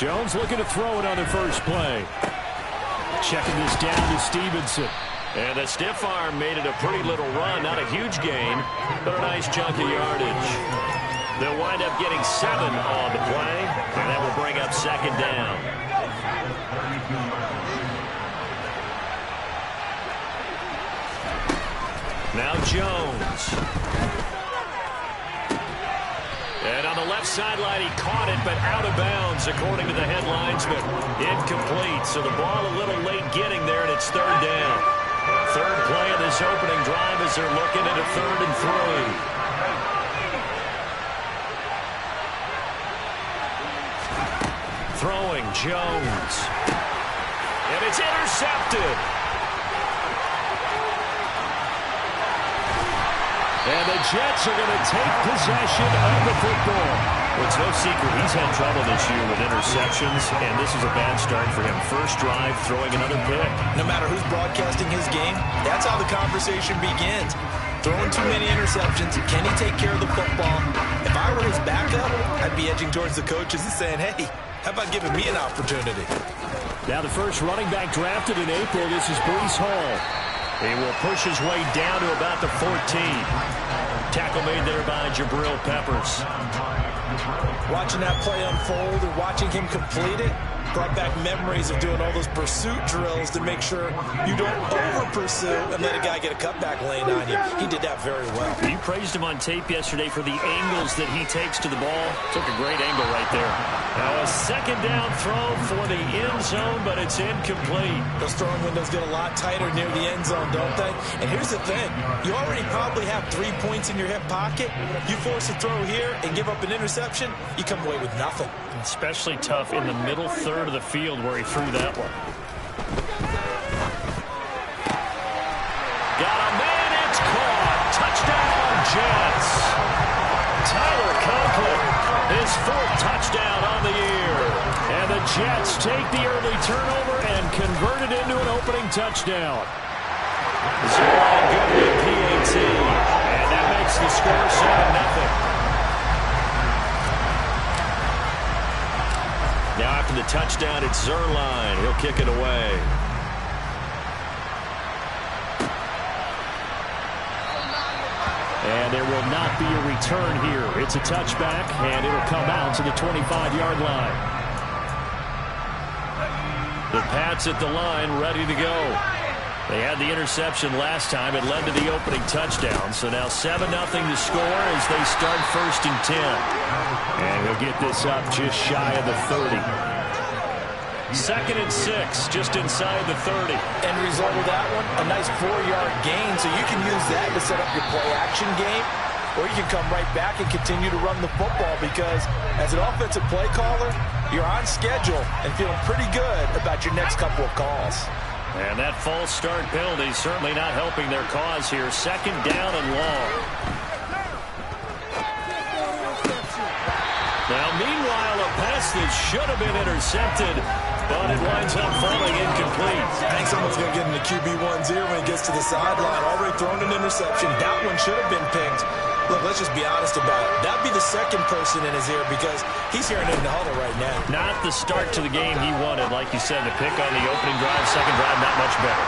Jones looking to throw it on the first play. Checking this down to Stevenson. And the stiff arm made it a pretty little run. Not a huge gain, but a nice chunk of yardage. They'll wind up getting 7 on the play, and that will bring up second down. Now Jones. And on the left sideline, he caught it, but out of bounds, according to the head linesman. Incomplete, so the ball a little late getting there, and it's third down. Third play of this opening drive as they're looking at a 3rd and 3. Throwing, Jones. And it's intercepted. And the Jets are going to take possession of the football. Well, it's no secret he's had trouble this year with interceptions, and this is a bad start for him. First drive, throwing another pick. No matter who's broadcasting his game, that's how the conversation begins. Throwing too many interceptions. Can he take care of the football? If I were his backup, I'd be edging towards the coaches and saying, hey, how about giving me an opportunity? Now the first running back drafted in April, this is Breece Hall. He will push his way down to about the 14. Tackle made there by Jabril Peppers. Watching that play unfold and watching him complete it brought back memories of doing all those pursuit drills to make sure you don't over-pursue and let a guy get a cutback lane on you. He did that very well. You praised him on tape yesterday for the angles that he takes to the ball. Took a great angle right there. Now a second down throw for the end zone, but it's incomplete. Those throwing windows get a lot tighter near the end zone, don't they? And here's the thing. You already probably have 3 points in your hip pocket. You force a throw here and give up an interception, you come away with nothing. Especially tough in the middle third of the field where he threw that one. Got a man, it's caught. Touchdown, Jets. Tyler Conklin, his 4th touchdown on the year. And the Jets take the early turnover and convert it into an opening touchdown. Zero good with PAT. And that makes the score 7-0. Now after the touchdown, it's Zerline. He'll kick it away. And there will not be a return here. It's a touchback, and it'll come out to the 25-yard line. The Pats at the line, ready to go. They had the interception last time. It led to the opening touchdown. So now 7-0 to score as they start 1st and 10. And he'll get this up just shy of the 30. 2nd and 6, just inside the 30. End result of that one, a nice 4-yard gain. So you can use that to set up your play-action game, or you can come right back and continue to run the football because as an offensive play caller, you're on schedule and feeling pretty good about your next couple of calls. And that false start penalty certainly not helping their cause here. 2nd down and long. Now, meanwhile, a pass that should have been intercepted, but it winds up falling incomplete. I think someone's going to get in the QB1's ear when he gets to the sideline. Already thrown an interception. That one should have been picked. Look, let's just be honest about it. That'd be the second person in his ear because he's hearing it in the huddle right now. Not the start to the game he wanted. Like you said, the pick on the opening drive, second drive, not much better.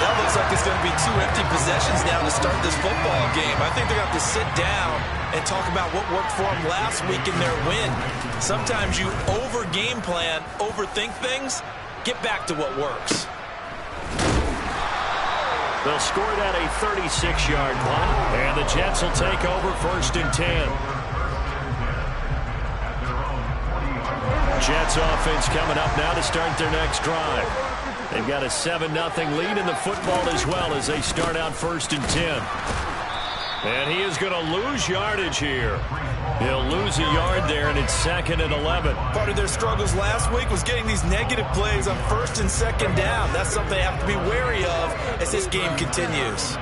That looks like it's going to be 2 empty possessions now to start this football game. I think they're going to have to sit down and talk about what worked for them last week in their win. Sometimes you over-game plan, overthink things, get back to what works. They'll score that a 36-yard punt, and the Jets will take over 1st and 10. Jets offense coming up now to start their next drive. They've got a 7-0 lead in the football as well as they start out 1st and 10. And he is going to lose yardage here. He'll lose a yard there, and it's 2nd and 11. Part of their struggles last week was getting these negative plays on 1st and 2nd down. That's something they have to be wary of as this game continues.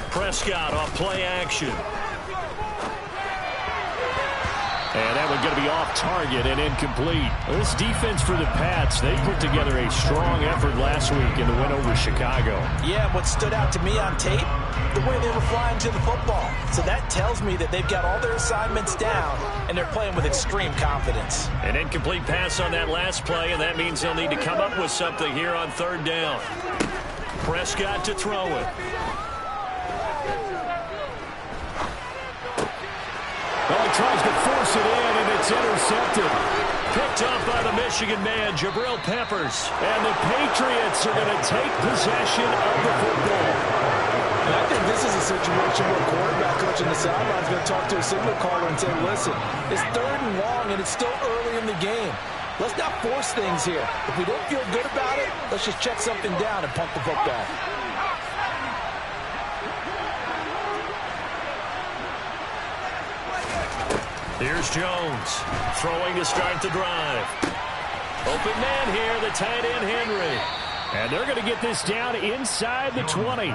Prescott off play action. And that one going to be off target and incomplete. This defense for the Pats, they put together a strong effort last week in the win over Chicago. Yeah, what stood out to me on tape, the way they were flying to the football. So that tells me that they've got all their assignments down, and they're playing with extreme confidence. An incomplete pass on that last play, and that means they'll need to come up with something here on third down. Prescott to throw it. Well, he tries to force it in, and it's intercepted. Picked up by the Michigan man, Jabril Peppers. And the Patriots are going to take possession of the football. And I think this is a situation where a quarterback coach in the sideline is going to talk to a signal caller and say, listen, it's 3rd and long, and it's still early in the game. Let's not force things here. If we don't feel good about it, let's just check something down and punt the football. Here's Jones, throwing to start the drive. Open man here, the tight end Henry. And they're going to get this down inside the 20.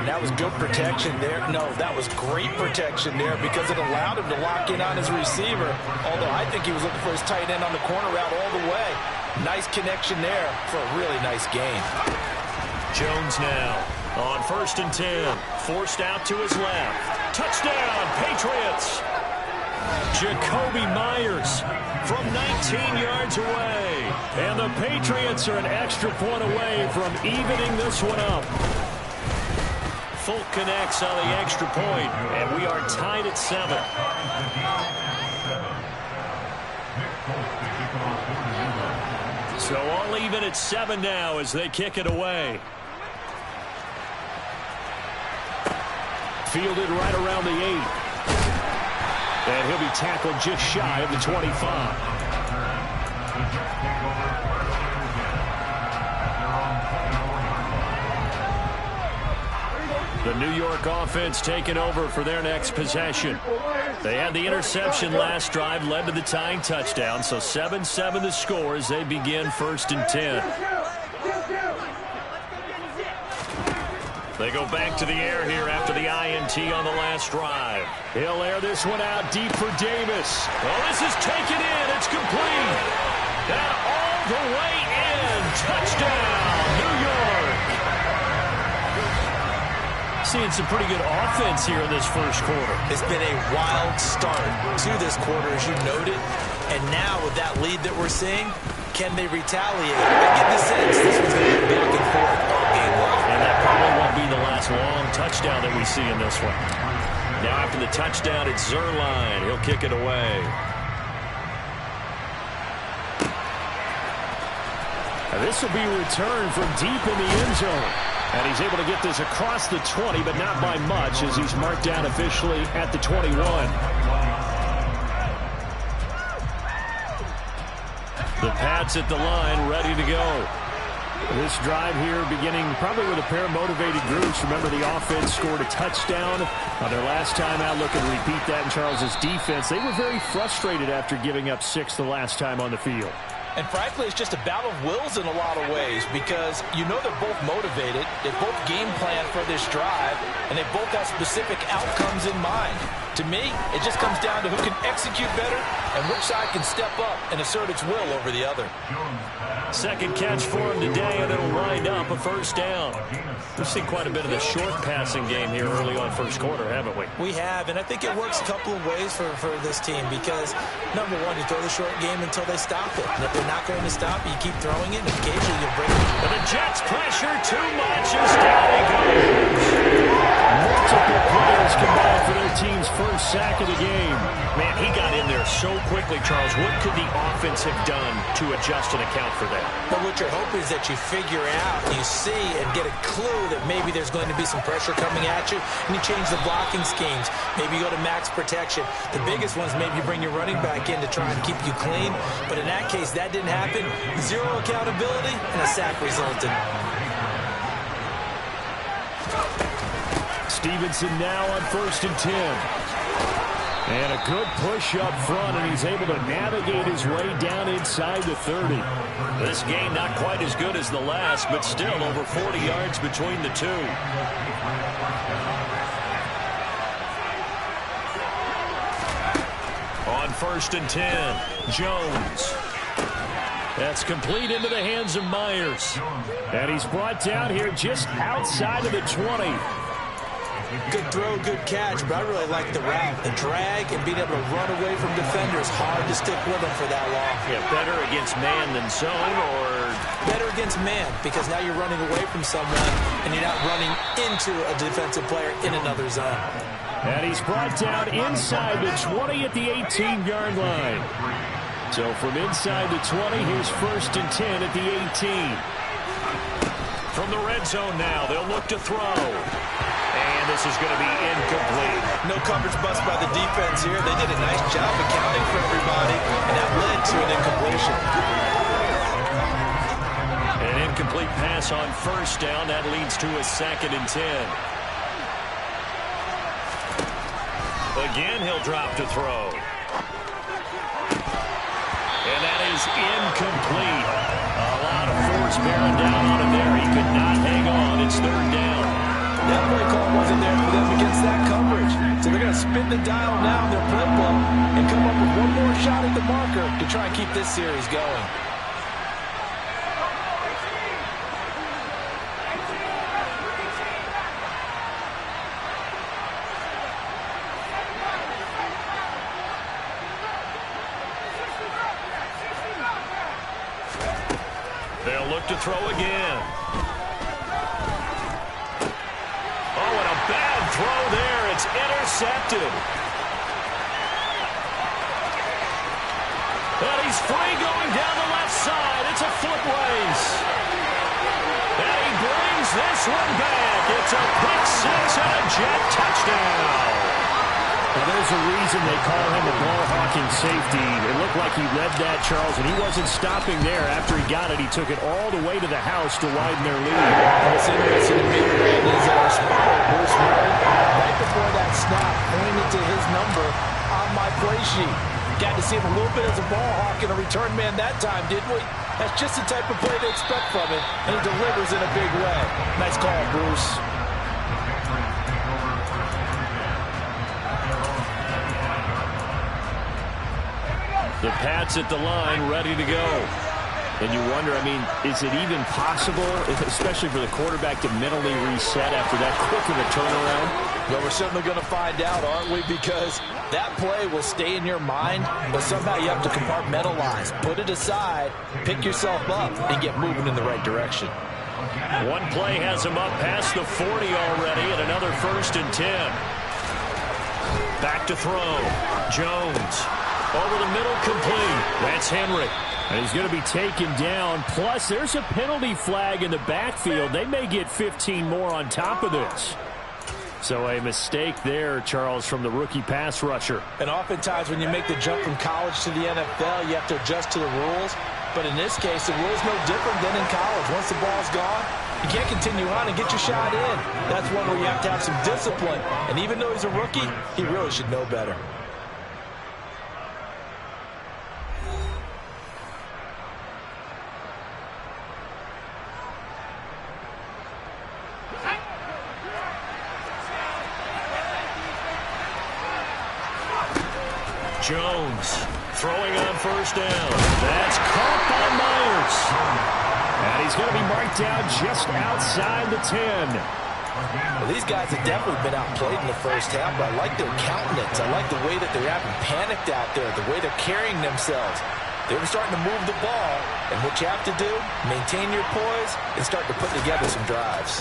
That was good protection there. No, that was great protection there because it allowed him to lock in on his receiver. Although I think he was looking for his tight end on the corner route all the way. Nice connection there for a really nice gain. Jones now on 1st and 10. Forced out to his left. Touchdown, Patriots. Jacoby Myers from 19 yards away. And the Patriots are an extra point away from evening this one up. Folk connects on the extra point, and we are tied at 7. So all even at 7 now as they kick it away. Fielded right around the 8. And he'll be tackled just shy of the 25. The New York offense taking over for their next possession. They had the interception last drive, led to the tying touchdown, so 7-7 the score as they begin 1st and 10. They go back to the air here after the INT on the last drive. He'll air this one out deep for Davis. Well, this is taken in. It's complete. And all the way in. Touchdown, New York. Seeing some pretty good offense here in this first quarter. It's been a wild start to this quarter, as you noted. And now with that lead that we're seeing, can they retaliate? I get the sense this one's going to be back and forth all game long. And that probably won't be the last long touchdown that we see in this one. Now after the touchdown, it's Zerline. He'll kick it away. Now this will be returned from deep in the end zone. And he's able to get this across the 20, but not by much as he's marked down officially at the 21. The Pats at the line, ready to go. This drive here beginning probably with a pair of motivated groups. Remember, the offense scored a touchdown on their last time out. Looking to repeat that in Charles's defense. They were very frustrated after giving up 6 the last time on the field. And frankly, it's just a battle of wills in a lot of ways because you know they're both motivated. They both game plan for this drive, and they both have specific outcomes in mind. To me, it just comes down to who can execute better and which side can step up and assert its will over the other. Second catch for him today, and it'll wind up a first down. We've seen quite a bit of the short passing game here early on first quarter, haven't we? We have, and I think it works a couple of ways for this team because, number one, you throw the short game until they stop it. And if they're not going to stop it, you keep throwing it, and occasionally you'll break it. And the Jets pressure too much as down he goes. Multiple players combined for their team's first sack of the game. Man, he got in there so quickly, Charles. What could the offense have done to adjust and account for that? But what you're hoping is that you figure out, you see, and get a clue that maybe there's going to be some pressure coming at you, and you change the blocking schemes. Maybe you go to max protection. The biggest ones, maybe you bring your running back in to try and keep you clean. But in that case, that didn't happen. Zero accountability, and a sack resulted. Stevenson now on 1st and 10. And a good push up front, and he's able to navigate his way down inside the 30. This game not quite as good as the last, but still over 40 yards between the two. On first and 10. Jones. That's complete into the hands of Myers. And he's brought down here just outside of the 20. Good throw, good catch, but I really like the route. The drag and being able to run away from defenders. Hard to stick with them for that long. Yeah, better against man than zone, or? Better against man, because now you're running away from someone and you're not running into a defensive player in another zone. And he's brought down inside the 20 at the 18-yard line. So from inside the 20, here's first and 10 at the 18. From the red zone now, they'll look to throw. And this is going to be incomplete. No coverage bust by the defense here. They did a nice job accounting for everybody, and that led to an incompletion. An incomplete pass on first down. That leads to a second and 10. Again, he'll drop to throw. And that is incomplete. A lot of force bearing down on him there. He could not hang on. It's third down. That play call wasn't there for them against that coverage. So they're going to spin the dial now in their play book and come up with one more shot at the marker to try and keep this series going. They'll look to throw again. Oh, and a bad throw there. It's intercepted. And he's free going down the left side. It's a foot race. And he brings this one back. It's a pick six and a jet touchdown. Well, there's a reason they call him a ball-hawking safety. It looked like he read that, Charles, and he wasn't stopping there. After he got it, he took it all the way to the house to widen their lead. What's interesting to me, Brandon, is that our spotter, Bruce Murray, right before that snap, pointed to his number on my play sheet. Got to see him a little bit as a ball hawk and a return man that time, didn't we? That's just the type of play they expect from him, and he delivers in a big way. Nice call, Bruce. The Pats at the line, ready to go. And you wonder, I mean, is it even possible, especially for the quarterback, to mentally reset after that quick of a turnaround? Well, we're certainly going to find out, aren't we? Because that play will stay in your mind, but somehow you have to compartmentalize. Put it aside, pick yourself up, and get moving in the right direction. One play has him up past the 40 already, and another first and 10. Back to throw. Jones. Over the middle, complete. That's Henry. And he's going to be taken down. Plus, there's a penalty flag in the backfield. They may get 15 more on top of this. So a mistake there, Charles, from the rookie pass rusher. And oftentimes when you make the jump from college to the NFL, you have to adjust to the rules. But in this case, the rule's no different than in college. Once the ball's gone, you can't continue on and get your shot in. That's one where you have to have some discipline. And even though he's a rookie, he really should know better. Jones throwing on first down. That's caught by Myers. And he's going to be marked down just outside the 10. Well, these guys have definitely been outplayed in the first half, but I like their countenance. I like the way that they're having panicked out there, the way they're carrying themselves. They were starting to move the ball, and what you have to do, maintain your poise and start to put together some drives.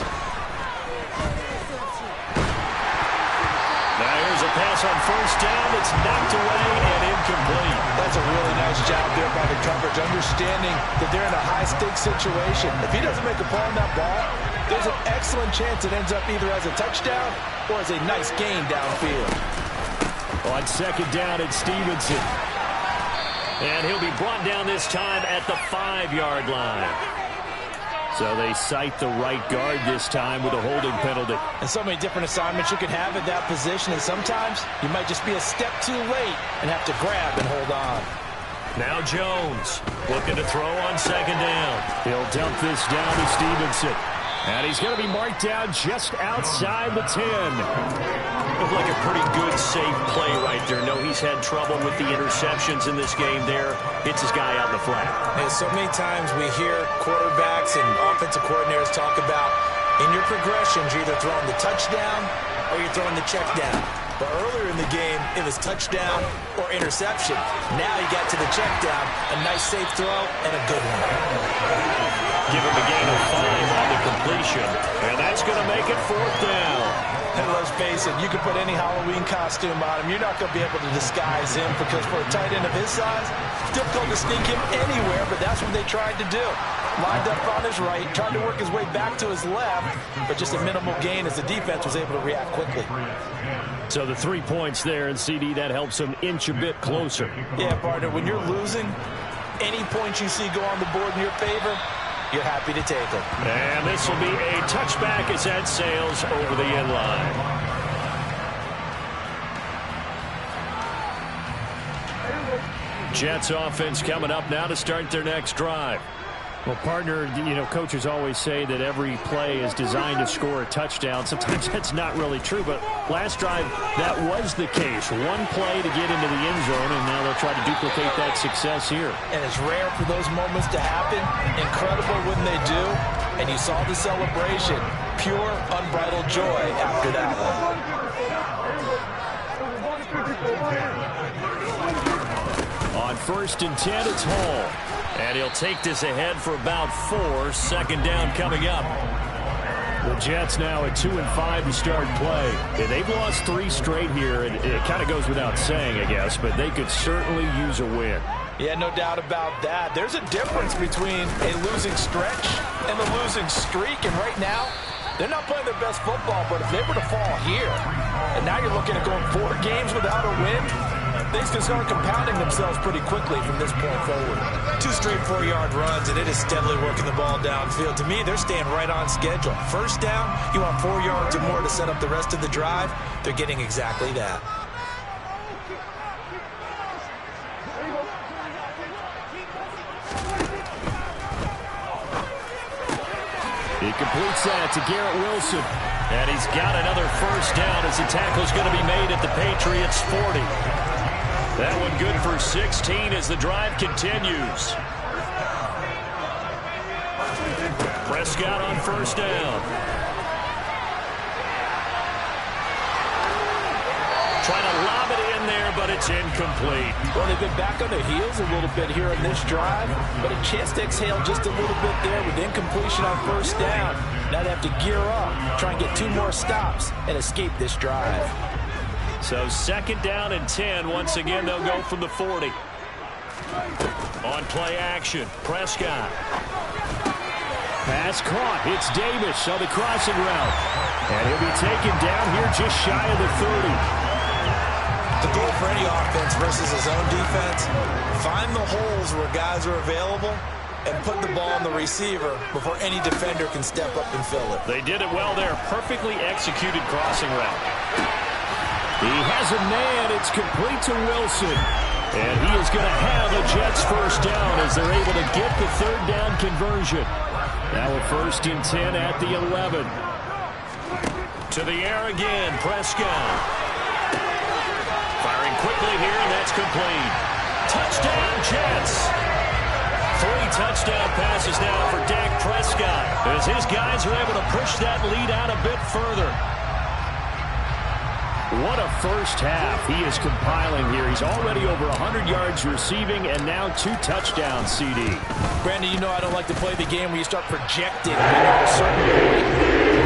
Now here's a pass on first down. It's knocked away and incomplete. That's a really nice job there by the coverage, understanding that they're in a high-stakes situation. If he doesn't make a play on that ball, there's an excellent chance it ends up either as a touchdown or as a nice gain downfield. On second down, it's Stevenson. And he'll be brought down this time at the 5-yard line. So they cite the right guard this time with a holding penalty. And so many different assignments you can have at that position, and sometimes you might just be a step too late and have to grab and hold on. Now Jones looking to throw on second down. He'll dump this down to Stevenson. And he's going to be marked down just outside the 10. Looked like a pretty good, safe play right there. No, he's had trouble with the interceptions in this game there. Hits his guy out in the flat. And so many times we hear quarterbacks and offensive coordinators talk about in your progressions, you're either throwing the touchdown or you're throwing the check down. But earlier in the game, it was touchdown or interception. Now you got to the check down, a nice safe throw, and a good one. Give him a gain of 5 on the completion, and that's going to make it 4th down. And let's face it, you can put any Halloween costume on him. You're not going to be able to disguise him because for a tight end of his size, it's difficult to sneak him anywhere, but that's what they tried to do. Lined up on his right, tried to work his way back to his left, but just a minimal gain as the defense was able to react quickly. So the 3 points there, and CD, that helps him inch a bit closer. Yeah, partner, when you're losing, any points you see go on the board in your favor, you're happy to take them. And this will be a touchback as that sails over the end line. Jets offense coming up now to start their next drive. Well, partner, you know, coaches always say that every play is designed to score a touchdown. Sometimes that's not really true, but last drive, that was the case. One play to get into the end zone, and now they'll try to duplicate that success here. And it's rare for those moments to happen. Incredible when they do. And you saw the celebration. Pure, unbridled joy after that one. On 1st and 10, it's Hall. And he'll take this ahead for about 4. 2nd down coming up. The Jets now at 2-5 to start play. Yeah, they've lost 3 straight here, and it kind of goes without saying, I guess, but they could certainly use a win. Yeah, no doubt about that. There's a difference between a losing stretch and a losing streak, and right now, they're not playing their best football, but if they were to fall here, and now you're looking at going 4 games without a win, things can start compounding themselves pretty quickly from this point forward. 2 straight 4-yard runs, and it is steadily working the ball downfield. To me, they're staying right on schedule. 1st down, you want 4 yards or more to set up the rest of the drive. They're getting exactly that. He completes that to Garrett Wilson. And he's got another 1st down as the tackle's going to be made at the Patriots' 40. That one good for 16 as the drive continues. Prescott on 1st down. Trying to lob it in there, but it's incomplete. Well, they've been back on their heels a little bit here in this drive, but a chance to exhale just a little bit there with incompletion on 1st down. Now they have to gear up, try and get 2 more stops, and escape this drive. So 2nd down and 10. Once again, they'll go from the 40. On play action, Prescott. Pass caught. It's Davis on the crossing route. And he'll be taken down here just shy of the 30. The goal for any offense versus his own defense, find the holes where guys are available and put the ball on the receiver before any defender can step up and fill it. They did it well there. Perfectly executed crossing route. He has a man. It's complete to Wilson. And he is going to have a Jets 1st down as they're able to get the 3rd down conversion. Now a 1st and 10 at the 11. To the air again, Prescott. Firing quickly here, and that's complete. Touchdown, Jets. 3 touchdown passes now for Dak Prescott as his guys are able to push that lead out a bit further. What a 1st half he is compiling here. He's already over 100 yards receiving and now 2 touchdowns, CD. Brandon, you know I don't like to play the game where you start projecting a certain point.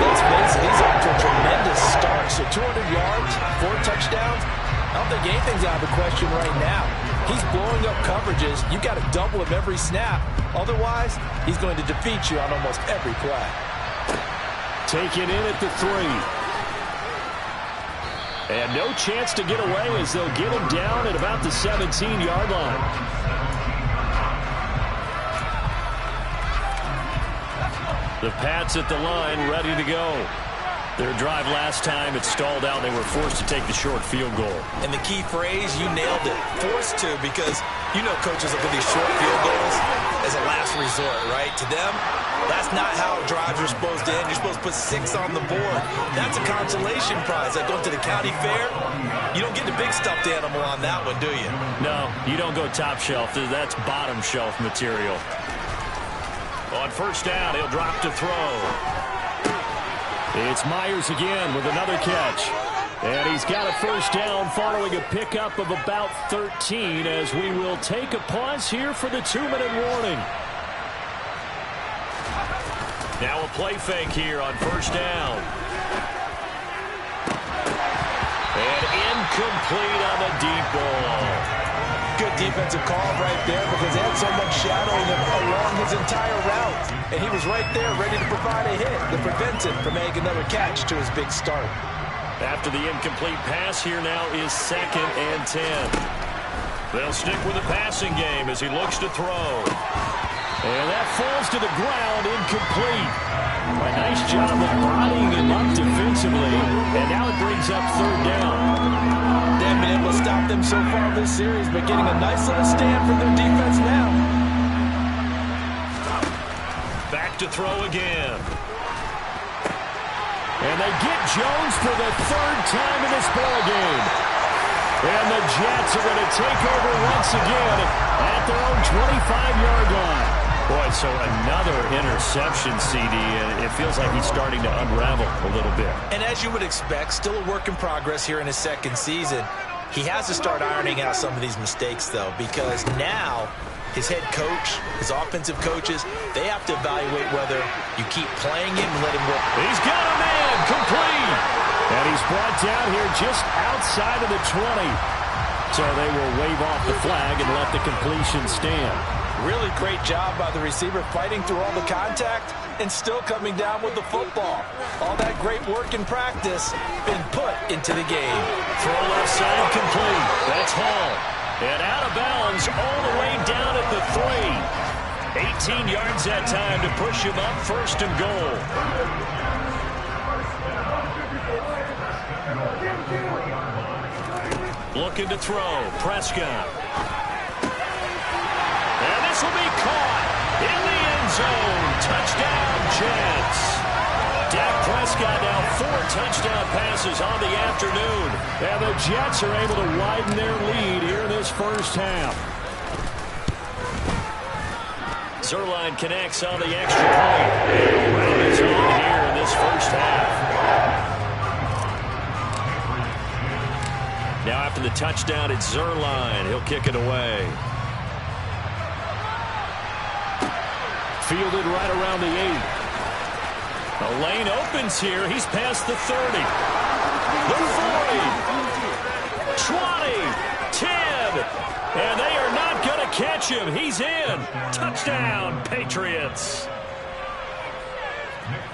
Let's face it, he's off to a tremendous start. So 200 yards, 4 touchdowns. I don't think anything's out of the question right now. He's blowing up coverages. You've got to double him every snap. Otherwise, he's going to defeat you on almost every play. Taken in at the 3. And no chance to get away as they'll get him down at about the 17-yard line. The Pats at the line, ready to go. Their drive last time, it stalled out. They were forced to take the short field goal. And the key phrase, you nailed it, forced to, because you know coaches look at these short field goals as a last resort, right? To them, that's not how drives are supposed to end. You're supposed to put 6 on the board. That's a consolation prize. Like going to the county fair, you don't get the big stuffed animal on that one, do you? No, you don't go top shelf. That's bottom shelf material. On first down, he'll drop to throw. It's Myers again with another catch. And he's got a first down following a pickup of about 13 as we will take a pause here for the 2-minute warning. Now a play fake here on first down. And incomplete on the deep ball. Good defensive call right there because they had so much shadowing him along his entire route. And he was right there ready to provide a hit that prevents him from making another catch to his big start. After the incomplete pass, here now is 2nd and 10. They'll stick with the passing game as he looks to throw. And that falls to the ground, incomplete. A nice job of bodying him up defensively. And now it brings up 3rd down. They haven't been able to stop them so far this series, but getting a nice little stand for their defense now. Back to throw again. And they get Jones for the 3rd time in this ballgame. And the Jets are going to take over once again at their own 25-yard line. Boy, so another interception, CD, and it feels like he's starting to unravel a little bit. And as you would expect, still a work in progress here in his 2nd season. He has to start ironing out some of these mistakes, though, because now his head coach, his offensive coaches, they have to evaluate whether you keep playing him and let him work. He's got a man, complete. And he's brought down here just outside of the 20. So they will wave off the flag and let the completion stand. Really great job by the receiver fighting through all the contact and still coming down with the football. All that great work in practice been put into the game. Throw left side complete. That's Hall. And out of bounds all the way down at the 3. 18 yards that time to push him up 1st and goal. Looking to throw. Prescott. And this will be caught in the end zone. Touchdown, Jets. Dak Prescott now 4 touchdown passes on the afternoon. And the Jets are able to widen their lead here in this first half. Zerline connects on the extra point. And it's on here in this first half. Now after the touchdown, it's Zerline. He'll kick it away. Fielded right around the 8. The lane opens here. He's past the 30. The 40. 20. 10. And they are not going to catch him. He's in. Touchdown, Patriots.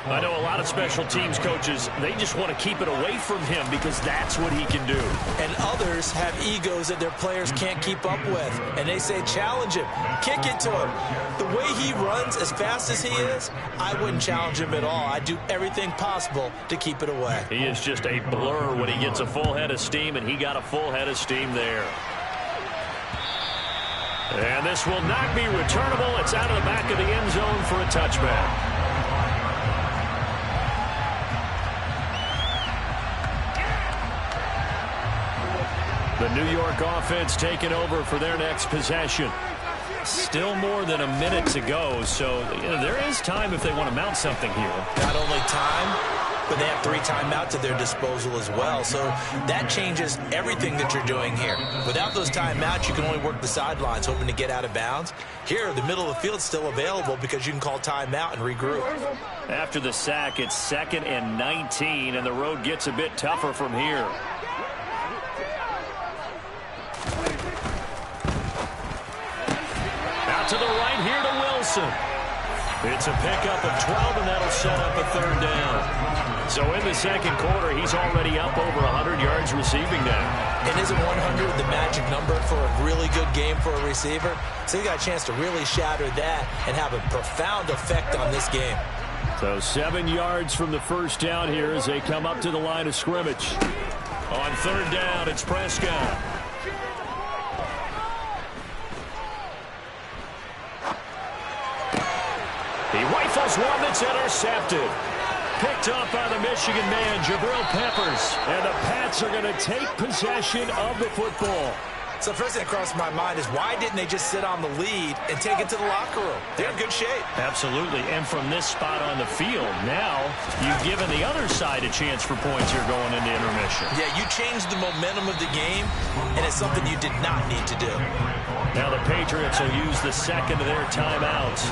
I know a lot of special teams coaches, they just want to keep it away from him because that's what he can do. And others have egos that their players can't keep up with. And they say, challenge him, kick it to him. The way he runs as fast as he is, I wouldn't challenge him at all. I'd do everything possible to keep it away. He is just a blur when he gets a full head of steam, and he got a full head of steam there. And this will not be returnable. It's out of the back of the end zone for a touchback. The New York offense taking over for their next possession. Still more than a minute to go, so there is time if they want to mount something here. Not only time, but they have 3 timeouts at their disposal as well, so that changes everything that you're doing here. Without those timeouts, you can only work the sidelines, hoping to get out of bounds. Here, the middle of the field is still available because you can call timeout and regroup. After the sack, it's 2nd and 19, and the road gets a bit tougher from here. To the right here to Wilson. It's a pickup of 12, and that'll set up a 3rd down. So in the 2nd quarter, he's already up over 100 yards receiving now. And isn't 100 the magic number for a really good game for a receiver? So he got a chance to really shatter that and have a profound effect on this game. So 7 yards from the first down here as they come up to the line of scrimmage. On third down, it's Prescott. He rifles one that's intercepted. Picked up by the Michigan man, Jabril Peppers. And the Pats are going to take possession of the football. So first thing that crossed my mind is why didn't they just sit on the lead and take it to the locker room? They're in good shape. Absolutely. And from this spot on the field, now you've given the other side a chance for points here going into intermission. Yeah, you changed the momentum of the game, and it's something you did not need to do. Now the Patriots will use the second of their timeouts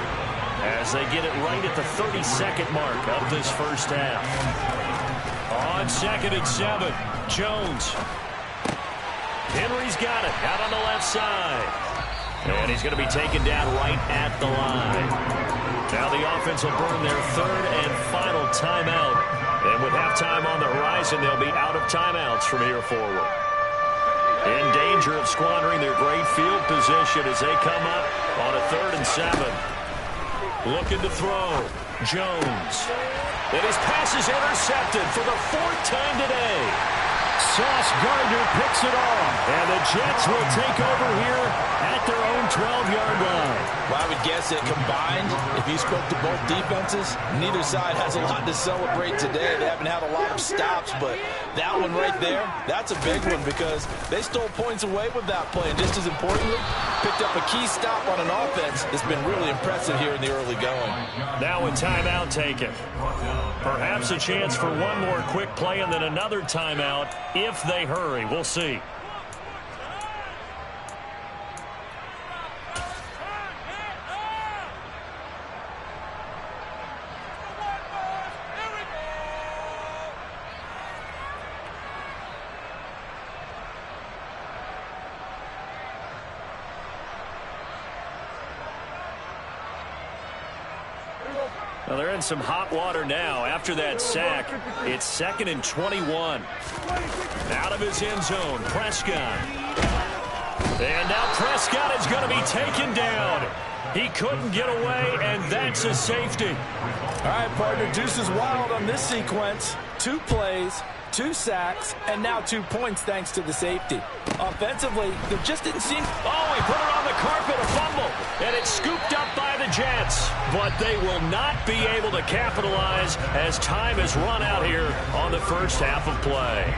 as they get it right at the 32nd mark of this first half. On 2nd and 7, Jones. Henry's got it out on the left side. And he's going to be taken down right at the line. Now the offense will burn their third and final timeout. And with halftime on the horizon, they'll be out of timeouts from here forward. In danger of squandering their great field position as they come up on a 3rd and 7. Looking to throw. Jones. And his pass is intercepted for the 4th time today. Sauce Gardner picks it off. And the Jets will take over here at their own 12-yard line. Well, I would guess that combined, if you spoke to both defenses, neither side has a lot to celebrate today. They haven't had a lot of stops, but that one right there, that's a big one because they stole points away with that play. And just as importantly, picked up a key stop on an offense that's been really impressive here in the early going. Now a timeout taken. Perhaps a chance for one more quick play and then another timeout if they hurry. We'll see. Well, they're in some hot water now. After that sack, it's 2nd and 21. Out of his end zone, Prescott. And now Prescott is going to be taken down. He couldn't get away, and that's a safety. All right, partner, deuce is wild on this sequence. 2 plays, 2 sacks, and now 2 points thanks to the safety. Offensively, there just didn't seem... Oh, he put it on the carpet, a fumble, and it's scooped up by the Jets. But they will not be able to capitalize as time has run out here on the first half of play.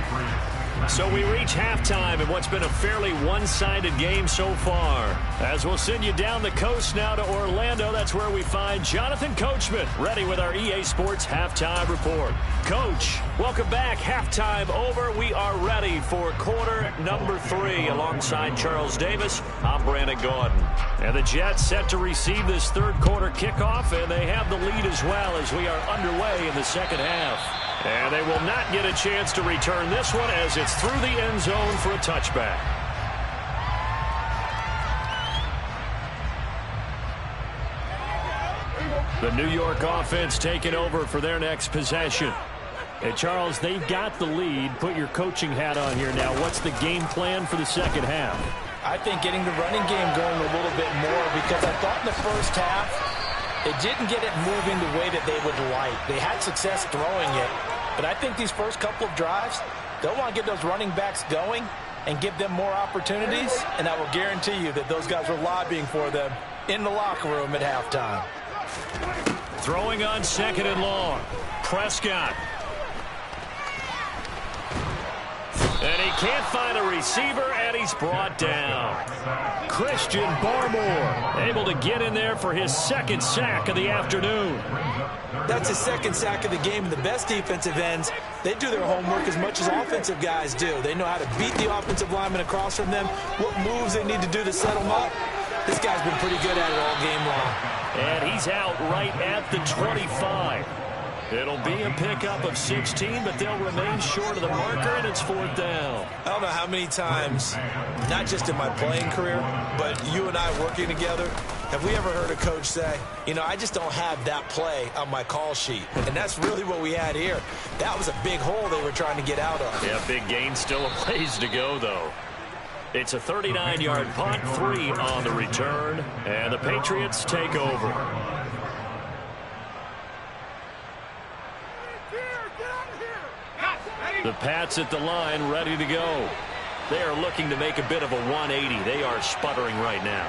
So we reach halftime in what's been a fairly one-sided game so far. As we'll send you down the coast now to Orlando, that's where we find Jonathan Coachman ready with our EA Sports Halftime Report. Coach, welcome back. Halftime over. We are ready for quarter number 3 alongside Charles Davis. I'm Brandon Gordon. And the Jets set to receive this third quarter kickoff, and they have the lead as well as we are underway in the second half. And they will not get a chance to return this one as it's through the end zone for a touchback. The New York offense taking over for their next possession. Hey, Charles, they've got the lead. Put your coaching hat on here now. What's the game plan for the second half? I think getting the running game going a little bit more because I thought in the first half, it didn't get it moving the way that they would like. They had success throwing it, but I think these first couple of drives, they'll want to get those running backs going and give them more opportunities, and I will guarantee you that those guys were lobbying for them in the locker room at halftime. Throwing on 2nd and long. Prescott. And he can't find a receiver, and he's brought down. Christian Barmore able to get in there for his 2nd sack of the afternoon. That's his 2nd sack of the game, and the best defensive ends, they do their homework as much as offensive guys do. They know how to beat the offensive lineman across from them, what moves they need to do to set them up. This guy's been pretty good at it all game long. And he's out right at the 25. It'll be a pickup of 16, but they'll remain short of the marker, and it's 4th down. I don't know how many times, not just in my playing career, but you and I working together, have we ever heard a coach say, you know, I just don't have that play on my call sheet. And that's really what we had here. That was a big hole they were trying to get out of. Yeah, big gain, still a ways to go, though. It's a 39-yard punt, 3 on the return, and the Patriots take over. The Pats at the line, ready to go. They are looking to make a bit of a 180. They are sputtering right now.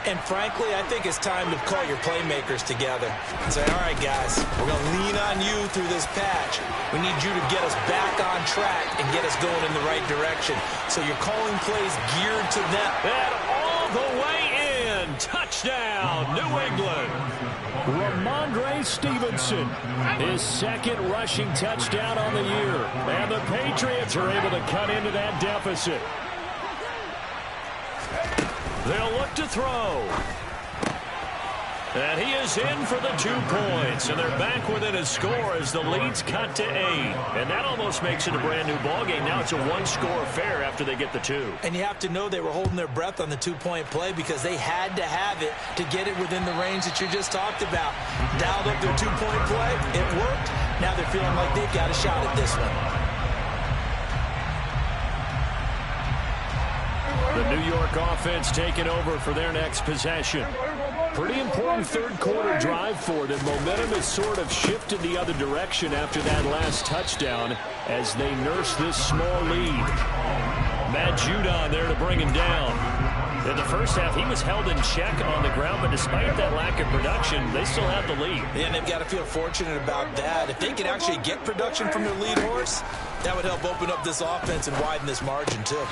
And frankly, I think it's time to call your playmakers together and say, all right, guys, we're going to lean on you through this patch. We need you to get us back on track and get us going in the right direction. So you're calling plays geared to them. And all the way in. Touchdown, New England. Ramondre Stevenson, his second rushing touchdown on the year. And the Patriots are able to cut into that deficit. They'll look to throw. And he is in for the 2 points. And they're back within a score as the lead's cut to 8. And that almost makes it a brand new ballgame. Now it's a 1-score affair after they get the 2. And you have to know they were holding their breath on the 2-point play because they had to have it to get it within the range that you just talked about. Dialed up their 2-point play. It worked. Now they're feeling like they've got a shot at this one. The New York offense taking over for their next possession. Pretty important third-quarter drive for them. Momentum has sort of shifted the other direction after that last touchdown as they nurse this small lead. Matt Judon there to bring him down. In the first half, he was held in check on the ground, but despite that lack of production, they still have the lead. And they've got to feel fortunate about that. If they can actually get production from their lead horse, that would help open up this offense and widen this margin, too.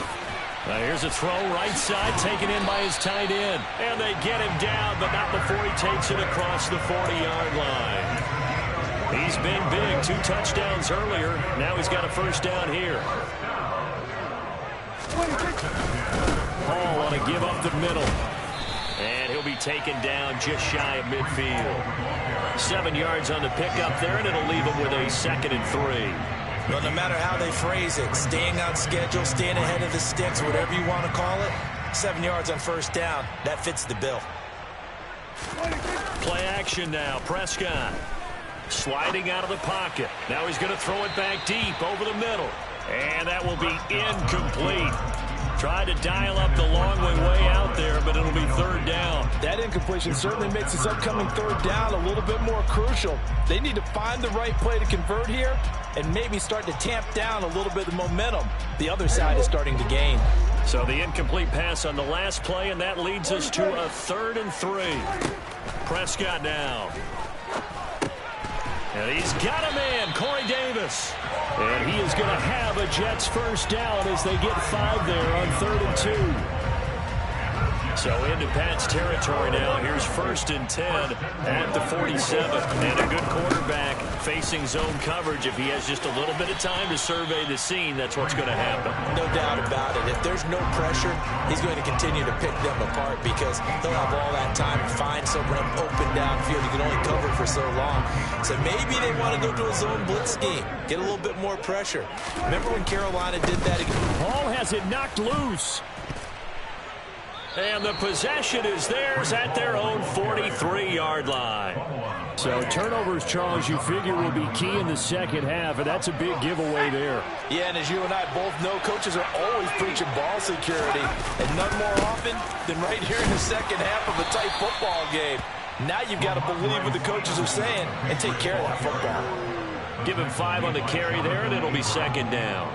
Now here's a throw right side taken in by his tight end. And they get him down, but not before he takes it across the 40-yard line. He's been big. 2 touchdowns earlier. Now he's got a first down here. Hall on a give up the middle. And he'll be taken down just shy of midfield. 7 yards on the pickup there, and it'll leave him with a 2nd and 3. Well, no matter how they phrase it, staying on schedule, staying ahead of the sticks, whatever you want to call it, 7 yards on first down, that fits the bill. Play action now. Prescott sliding out of the pocket. Now he's going to throw it back deep over the middle. And that will be incomplete. Tried to dial up the long way out there, but it'll be 3rd down. That incompletion certainly makes this upcoming 3rd down a little bit more crucial. They need to find the right play to convert here and maybe start to tamp down a little bit of momentum. The other side is starting to gain. So the incomplete pass on the last play, and that leads us to a 3rd and 3. Prescott now. And he's got a man, Corey Davis. And he is going to have a Jets first down as they get 5 there on 3rd and 2. So into Pat's territory now. Here's 1st and 10 at the 47. And a good quarterback facing zone coverage. If he has just a little bit of time to survey the scene, that's what's going to happen. No doubt about it. If there's no pressure, he's going to continue to pick them apart because he'll have all that time to find someone open downfield. He can only cover for so long. So maybe they want to go to a zone blitz scheme, get a little bit more pressure. Remember when Carolina did that again? Hall has it knocked loose. And the possession is theirs at their own 43-yard line. So turnovers, Charles, you figure will be key in the second half, and that's a big giveaway there. Yeah, and as you and I both know, coaches are always preaching ball security, and none more often than right here in the second half of a tight football game. Now you've got to believe what the coaches are saying and take care of that football. Give him 5 on the carry there, and it'll be 2nd down.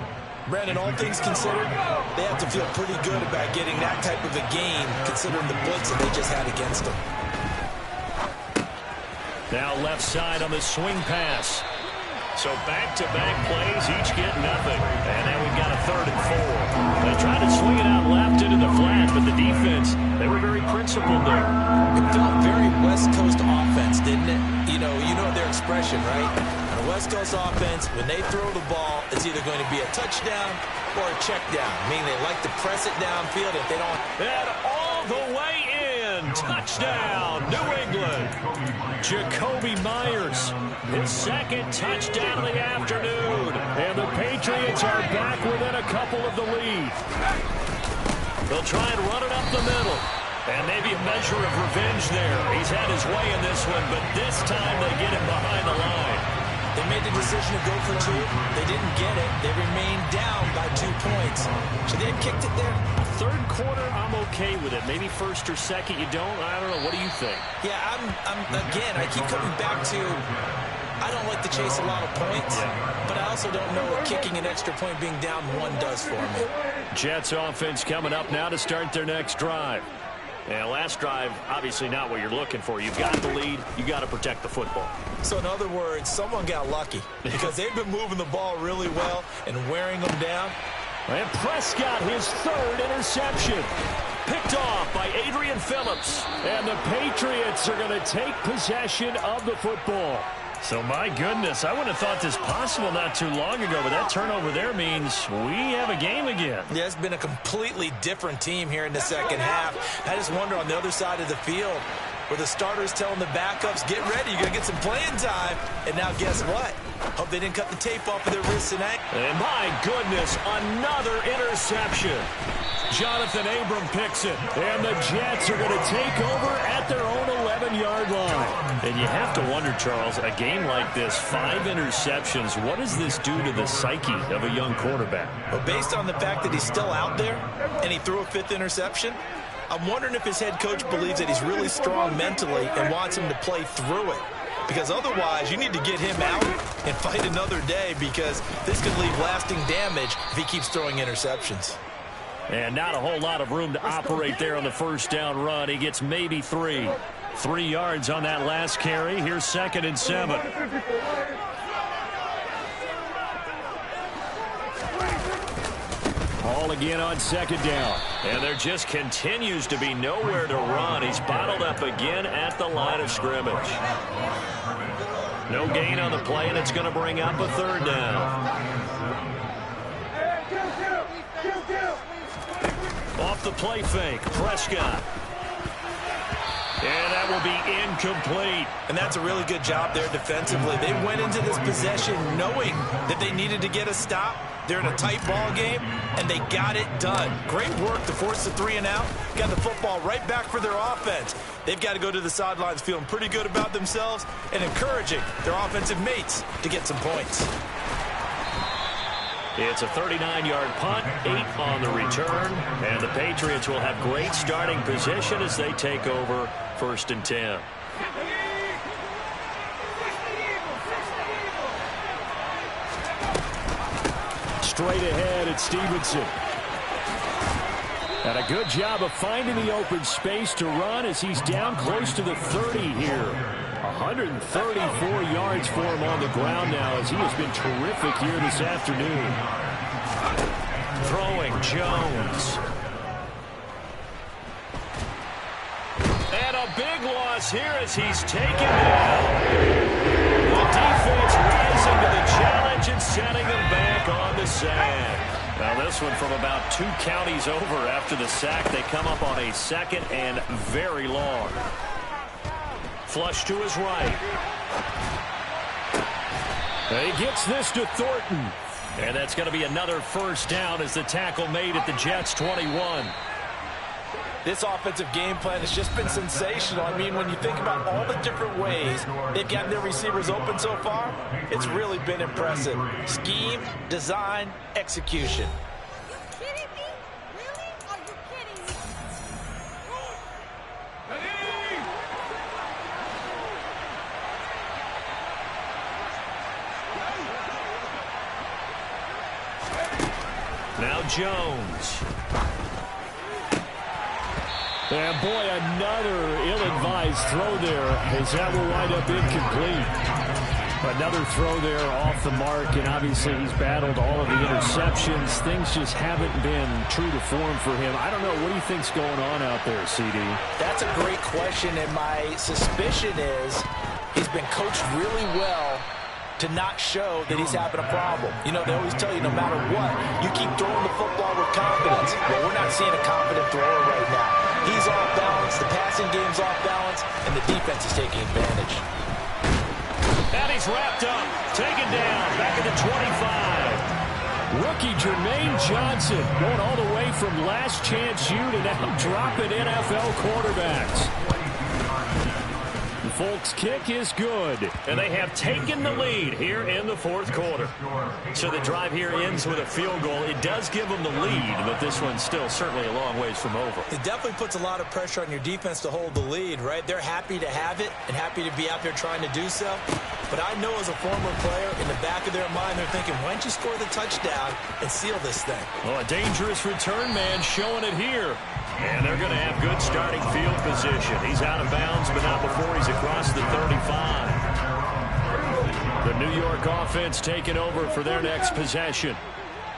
Brandon, all things considered, they have to feel pretty good about getting that type of a game, considering the blitz that they just had against them. Now left side on the swing pass. So back-to-back plays, each get nothing. And now we've got a 3rd and 4. They tried to swing it out left into the flat, but the defense, they were very principled there. It felt very West Coast offense, didn't it? You know their expression, right? On a West Coast offense, when they throw the ball, it's either going to be a touchdown or a check down, meaning they like to press it downfield if they don't. And all the way in. Touchdown, New England. Jacoby Myers, his 2nd touchdown of the afternoon. And the Patriots are back within a couple of the lead. They'll try and run it up the middle. And maybe a measure of revenge there. He's had his way in this one, but this time they get him behind the line. They made the decision to go for 2. They didn't get it. They remained down by 2 points. Should they have kicked it there? 3rd quarter, I'm okay with it. Maybe 1st or 2nd, you don't. I don't know. What do you think? Yeah, again, I keep coming back to I don't like to chase a lot of points, but I also don't know what kicking an extra point being down one does for me. Jets offense coming up now to start their next drive. And last drive, obviously not what you're looking for. You've got the lead. You got to protect the football. So in other words, someone got lucky because they've been moving the ball really well and wearing them down. And Prescott, his third interception. Picked off by Adrian Phillips. And the Patriots are going to take possession of the football. So, my goodness, I wouldn't have thought this possible not too long ago, but that turnover there means we have a game again. Yeah, it's been a completely different team here in the second half. I just wonder on the other side of the field where the starters telling the backups, get ready, you're going to get some playing time. And now guess what? Hope they didn't cut the tape off of their wrists and ankles. And my goodness, another interception. Jonathan Abram picks it. And the Jets are going to take over at their own 11-yard line. And you have to wonder, Charles, a game like this, 5 interceptions, what does this do to the psyche of a young quarterback? Well, based on the fact that he's still out there and he threw a 5th interception, I'm wondering if his head coach believes that he's really strong mentally and wants him to play through it. Because otherwise, you need to get him out and fight another day because this could leave lasting damage if he keeps throwing interceptions. And not a whole lot of room to operate there on the first down run. He gets maybe 3. 3 yards on that last carry. Here's 2nd and 7. Ball again on 2nd down. And there just continues to be nowhere to run. He's bottled up again at the line of scrimmage. No gain on the play, and it's going to bring up a 3rd down. Off the play fake, Prescott. And that will be incomplete. And that's a really good job there defensively. They went into this possession knowing that they needed to get a stop. They're in a tight ball game, and they got it done. Great work to force the 3 and out. Got the football right back for their offense. They've got to go to the sidelines feeling pretty good about themselves and encouraging their offensive mates to get some points. It's a 39-yard punt, 8 on the return, and the Patriots will have great starting position as they take over 1st and 10. Straight ahead at Stevenson. And a good job of finding the open space to run as he's down close to the 30 here. 134 yards for him on the ground now as he has been terrific here this afternoon. Throwing Jones. And a big loss here as he's taken down. The defense rising to the challenge and sending them back on the sand. Now this one from about 2 counties over after the sack. They come up on a 2nd and very long. Flush to his right. And he gets this to Thornton. And that's going to be another 1st down as the tackle made at the Jets' 21. This offensive game plan has just been sensational. I mean, when you think about all the different ways they've gotten their receivers open so far, it's really been impressive. Scheme, design, execution. Are you kidding me? Really? Are you kidding me? Now Jones. And boy, another ill-advised throw there as that will wind up incomplete. Another throw there off the mark, and obviously he's battled all of the interceptions. Things just haven't been true to form for him. I don't know. What do you think's going on out there, CD? That's a great question, and my suspicion is he's been coached really well to not show that he's having a problem. You know, they always tell you no matter what, you keep throwing the football with confidence. Well, we're not seeing a confident thrower right now. He's off balance, the passing game's off balance, and the defense is taking advantage. And he's wrapped up, taken down, back at the 25. Rookie Jermaine Johnson going all the way from last chance U to now dropping NFL quarterbacks. Folk's kick is good. And they have taken the lead here in the fourth quarter. So the drive here ends with a field goal. It does give them the lead, but this one's still certainly a long ways from over. It definitely puts a lot of pressure on your defense to hold the lead, right? They're happy to have it and happy to be out there trying to do so. But I know as a former player, in the back of their mind, they're thinking, why don't you score the touchdown and seal this thing? Well, a dangerous return man showing it here. And they're going to have good starting field position. He's out of bounds, but not before he's across the 35. The New York offense taking over for their next possession.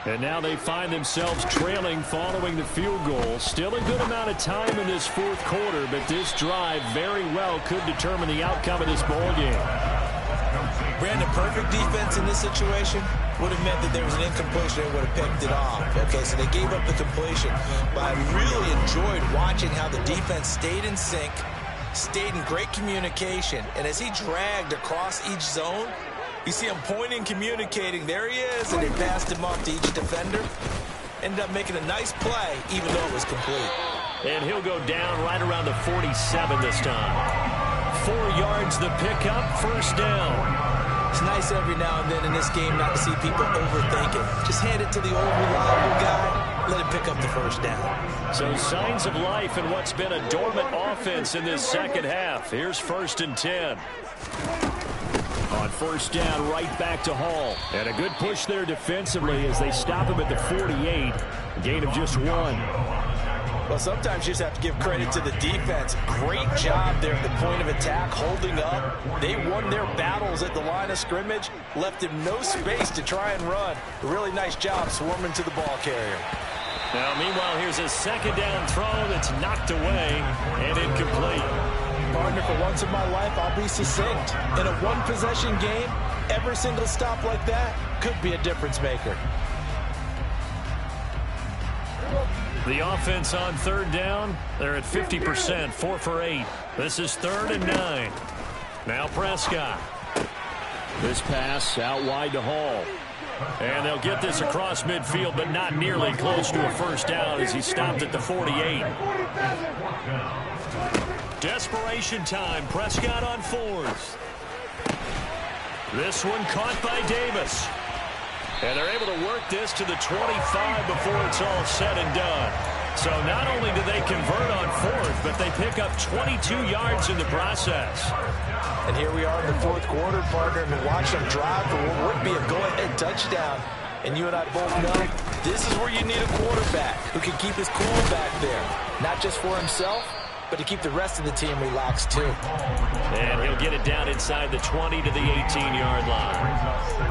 And now they find themselves trailing following the field goal. Still a good amount of time in this fourth quarter, but this drive very well could determine the outcome of this ball game. Brandon, perfect defense in this situation would have meant that there was an incompletion. They would have picked it off. Okay, so they gave up the completion. But I really enjoyed watching how the defense stayed in sync, stayed in great communication. And as he dragged across each zone, you see him pointing, communicating. There he is, and they passed him off to each defender. Ended up making a nice play, even though it was complete. And he'll go down right around the 47 this time. 4 yards the pickup, first down. It's nice every now and then in this game not to see people overthink it. Just hand it to the old reliable guy, let him pick up the first down. So signs of life in what's been a dormant offense in this second half. Here's 1st and 10. On first down, right back to Hall. And a good push there defensively as they stop him at the 48. A gain of just 1. Well, sometimes you just have to give credit to the defense. Great job there at the point of attack, holding up. They won their battles at the line of scrimmage, left him no space to try and run. A really nice job swarming to the ball carrier. Now, meanwhile, here's a second down throw that's knocked away and incomplete. Partner, for once in my life, I'll be succinct. In a one-possession game, every single stop like that could be a difference maker. The offense on third down, they're at 50%, 4 for 8. This is 3rd and 9. Now Prescott. This pass out wide to Hall. And they'll get this across midfield, but not nearly close to a first down as he stopped at the 48. Desperation time. Prescott on 4th. This one caught by Davis. And they're able to work this to the 25 before it's all said and done. So not only do they convert on 4th, but they pick up 22 yards in the process. And here we are in the fourth quarter, partner, and we watch them drive for what would be a go-ahead touchdown. And you and I both know this is where you need a quarterback who can keep his cool back there. Not just for himself, but to keep the rest of the team relaxed too. And he'll get it down inside the 20 to the 18-yard line.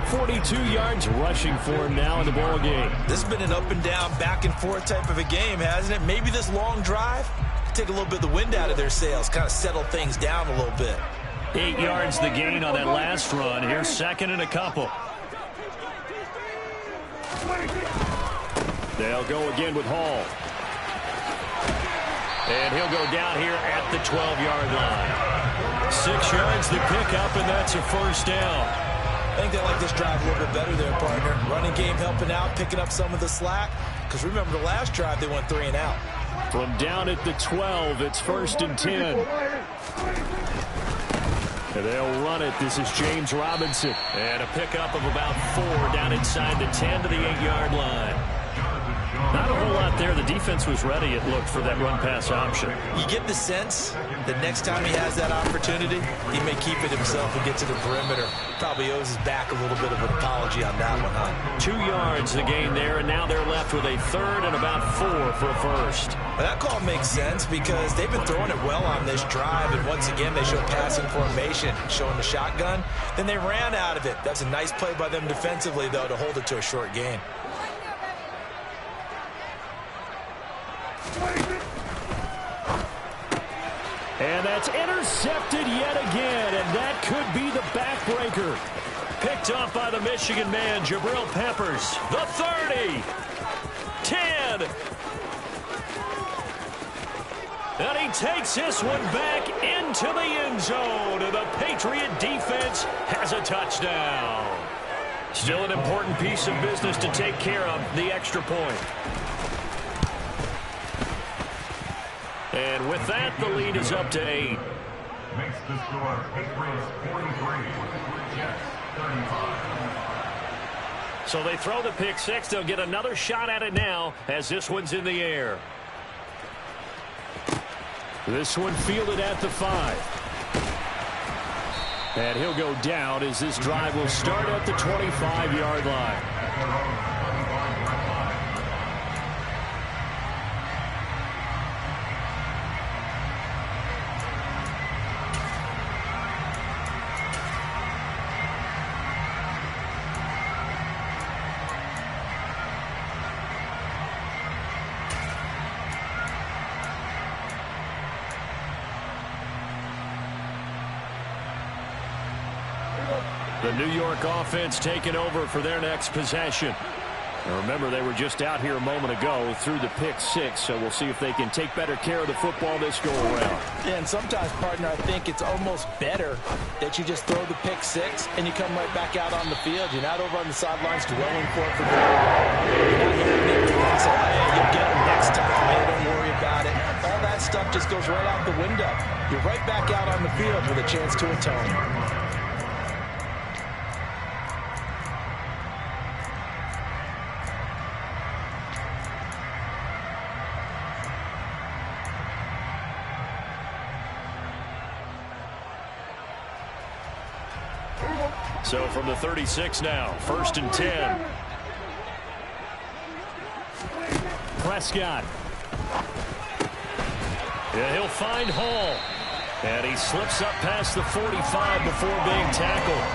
42 yards rushing for him now in the ball game. This has been an up and down, back and forth type of a game, hasn't it? Maybe this long drive could take a little bit of the wind out of their sails, kind of settle things down a little bit. 8 yards the gain on that last run. Here's 2nd and a couple. They'll go again with Hall. And he'll go down here at the 12-yard line. 6 yards the pickup, and that's a first down. I think they like this drive a little bit better there, partner. Running game helping out, picking up some of the slack. Because remember, the last drive, they went 3 and out. From down at the 12, it's 1st and 10. And they'll run it. This is James Robinson. And a pickup of about 4 down inside the 10 to the 8-yard line. Not a whole lot there. The defense was ready, it looked, for that run-pass option. You get the sense that next time he has that opportunity, he may keep it himself and get to the perimeter. Probably owes his back a little bit of an apology on that one, huh? 2 yards the gain there, and now they're left with a 3rd and about 4 for a first. Well, that call makes sense because they've been throwing it well on this drive, and once again, they show passing formation, showing the shotgun. Then they ran out of it. That's a nice play by them defensively, though, to hold it to a short gain. And that's intercepted yet again, and that could be the backbreaker. Picked up by the Michigan man, Jabril Peppers. The 30. 10. And he takes this one back into the end zone. And the Patriot defense has a touchdown. Still an important piece of business to take care of, the extra point. And with that, the lead is up to 8. Makes the score Patriots 43, Jets 35. So they throw the pick six. They'll get another shot at it now as this one's in the air. This one fielded at the 5. And he'll go down as this drive will start at the 25-yard line. The New York offense taking over for their next possession. Now remember, they were just out here a moment ago through the pick six, so we'll see if they can take better care of the football this go-around. Yeah, and sometimes, partner, I think it's almost better that you just throw the pick six and you come right back out on the field. You're not over on the sidelines dwelling for it for very long. You're not here to make and say, hey, you'll get them next time. Man, don't worry about it. All that stuff just goes right out the window. You're right back out on the field with a chance to atone. So from the 36 now, 1st and 10. Prescott. Yeah, he'll find Hall. And he slips up past the 45 before being tackled.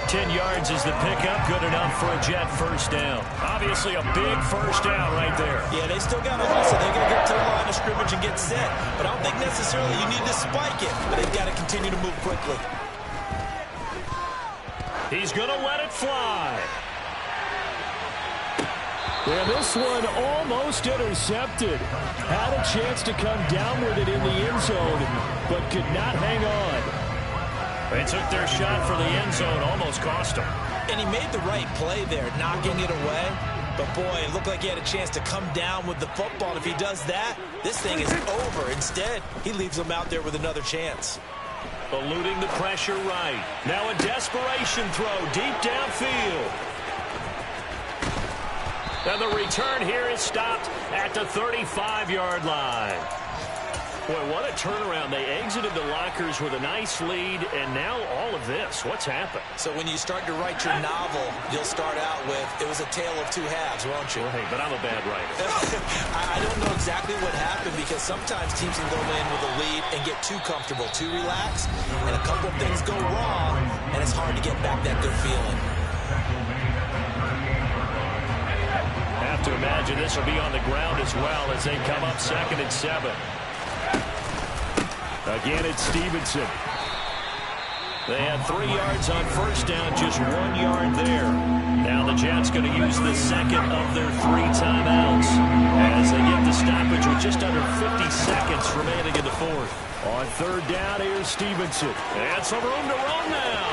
10 yards is the pickup. Good enough for a Jet first down. Obviously a big first down right there. Yeah, they still got to hustle. They're going to get to the line of scrimmage and get set. But I don't think necessarily you need to spike it. But they've got to continue to move quickly. He's going to let it fly. Yeah, this one almost intercepted. Had a chance to come down with it in the end zone, but could not hang on. They took their shot for the end zone, almost cost him. And he made the right play there, knocking it away. But, boy, it looked like he had a chance to come down with the football. And if he does that, this thing is over. Instead, he leaves him out there with another chance. Eluding the pressure right. Now a desperation throw deep downfield. And the return here is stopped at the 35-yard line. Boy, what a turnaround. They exited the lockers with a nice lead, and now all of this. What's happened? So when you start to write your novel, you'll start out with, it was a tale of two halves, won't you? Well, hey, but I'm a bad writer. I don't know exactly what happened because sometimes teams can go in with a lead and get too comfortable, too relaxed, and a couple of things go wrong, and it's hard to get back that good feeling. Have to imagine this will be on the ground as well as they come up 2nd and 7. Again, it's Stevenson. They had 3 yards on first down, just 1 yard there. Now the Jets going to use the second of their 3 timeouts as they get the stoppage with just under 50 seconds remaining in the 4th. On 3rd down, here's Stevenson. And some room to run now.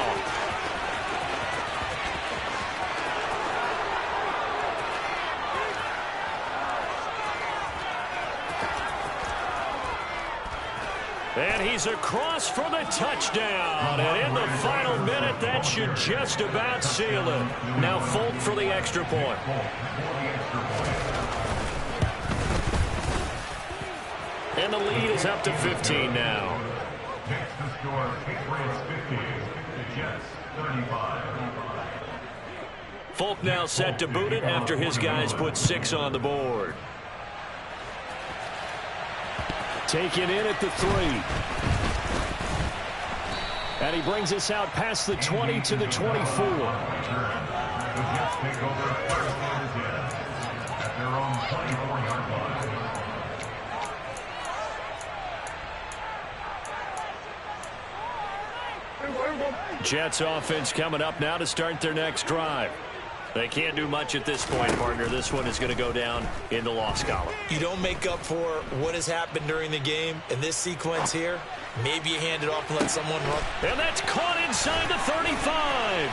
And he's across for the touchdown. And in the final minute, that should just about seal it. Now Folk for the extra point. And the lead is up to 15 now. Makes the score Patriots 50, the Jets 35. Folk now set to boot it after his guys put 6 on the board. Taken in at the 3. And he brings us out past the 20 to the 24. The Jets take over first and 10 at their own 24-yard line. Jets offense coming up now to start their next drive. They can't do much at this point, partner. This one is going to go down in the loss column. You don't make up for what has happened during the game in this sequence here. Maybe you hand it off and let someone run. And that's caught inside the 35.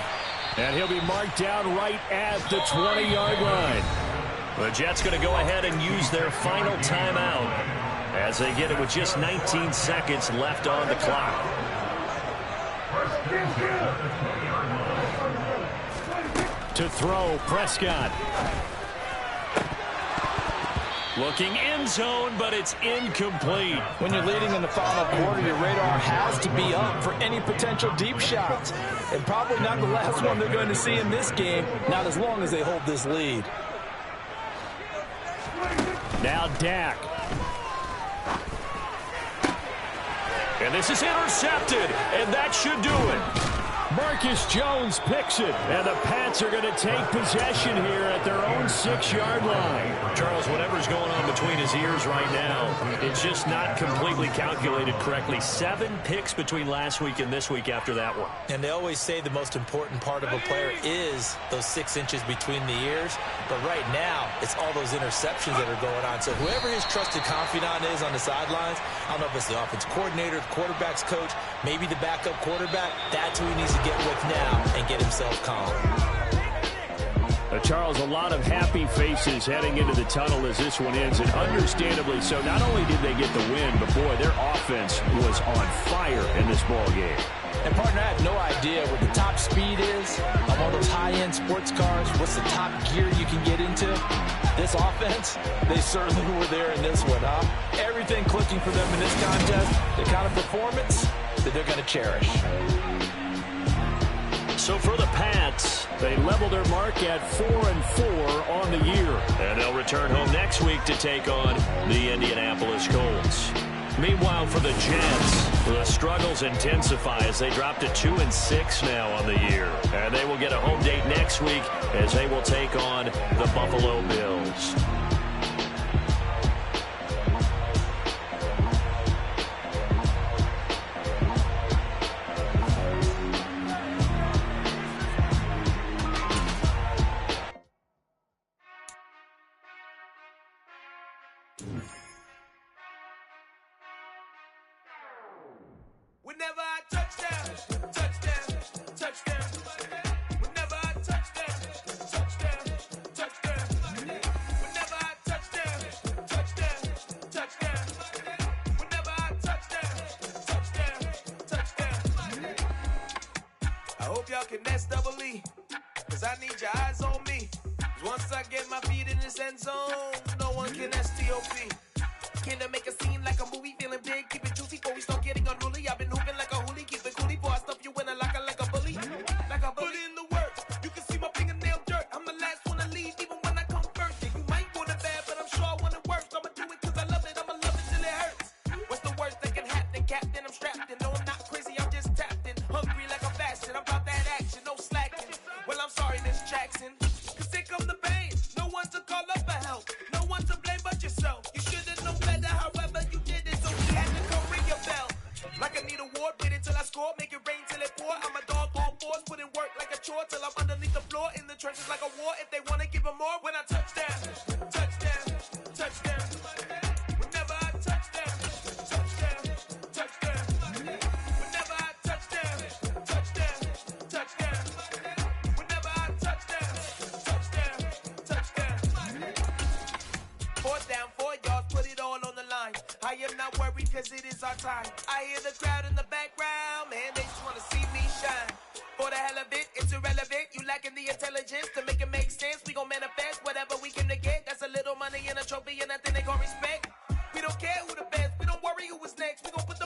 And he'll be marked down right at the 20-yard line. The Jets going to go ahead and use their final timeout as they get it with just 19 seconds left on the clock. To throw, Prescott. Looking end zone, but it's incomplete. When you're leading in the final quarter, your radar has to be up for any potential deep shots. And probably not the last one they're going to see in this game, not as long as they hold this lead. Now Dak. And this is intercepted, and that should do it. Marcus Jones picks it, and the Pats are going to take possession here at their own 6-yard line. Charles, whatever's going on between his ears right now, it's just not completely calculated correctly. 7 picks between last week and this week after that one. And they always say the most important part of a player is those 6 inches between the ears. But right now, it's all those interceptions that are going on. So whoever his trusted confidant is on the sidelines, I don't know if it's the offense coordinator, the quarterback's coach, maybe the backup quarterback, that's who he needs to get with now and get himself calm. Charles, a lot of happy faces heading into the tunnel as this one ends, and understandably so. Not only did they get the win, but boy, their offense was on fire in this ball game. And partner, I have no idea what the top speed is of all those high-end sports cars. What's the top gear you can get into? This offense, they certainly were there in this one, huh? Everything clicking for them in this contest, the kind of performance that they're going to cherish. So for the Pats, they level their mark at 4-4 on the year. And they'll return home next week to take on the Indianapolis Colts. Meanwhile, for the Jets, the struggles intensify as they drop to 2-6 now on the year. And they will get a home date next week as they will take on the Buffalo Bills. Whenever I touchdown, touchdown, touchdown. Whenever I touchdown, touchdown, touchdown. Whenever I touchdown, touchdown, touchdown. Whenever I touchdown, touchdown. I hope y'all can S-double-E, cause I need your eyes on me. Cause once I get my feet in this end zone, no one can S-T-O-P. Can I make a scene like a movie, feeling big, keep it juicy before we start getting unruly. I've been hooping like a hoolie, keep it coolie before I stuff you in a locker like a bully. Like a bully. Put in the work, you can see my fingernail dirt. I'm the last one to leave, even when I come first. Yeah, you might want it bad, but I'm sure I want it worse. I'ma do it cause I love it, I'ma love it till it hurts. What's the worst that can happen, Captain? I'm strapped in, no I'm not crazy, I'm just tapped in. Hungry like a bastard, I'm about that action, no slacking. Well, I'm sorry, Miss Jackson, cause here come the pain. No one to call up for help, no one to blame but yourself. You should've known better, however you did it, so you had to come ring your bell. Like I need a award, wait until I score, make it rain till it pour. I'm a dog on fours, put in work like a chore till I'm underneath the floor, in the trenches like a war. If they wanna give them more, when I touchdown, touchdown, touchdown. Whenever I touchdown, touchdown, touchdown. Whenever I touchdown, touchdown, touchdown. Whenever I touchdown, touchdown, touchdown. 4th down, 4 yards, put it all on the line. I am not worried cause it is our time. I hear the crowd in the background, man, they just wanna see me shine. For the hell of it, it's irrelevant. You lacking the intelligence to make it make sense. We gon' manifest whatever we came to get. That's a little money and a trophy and nothing they gon' respect.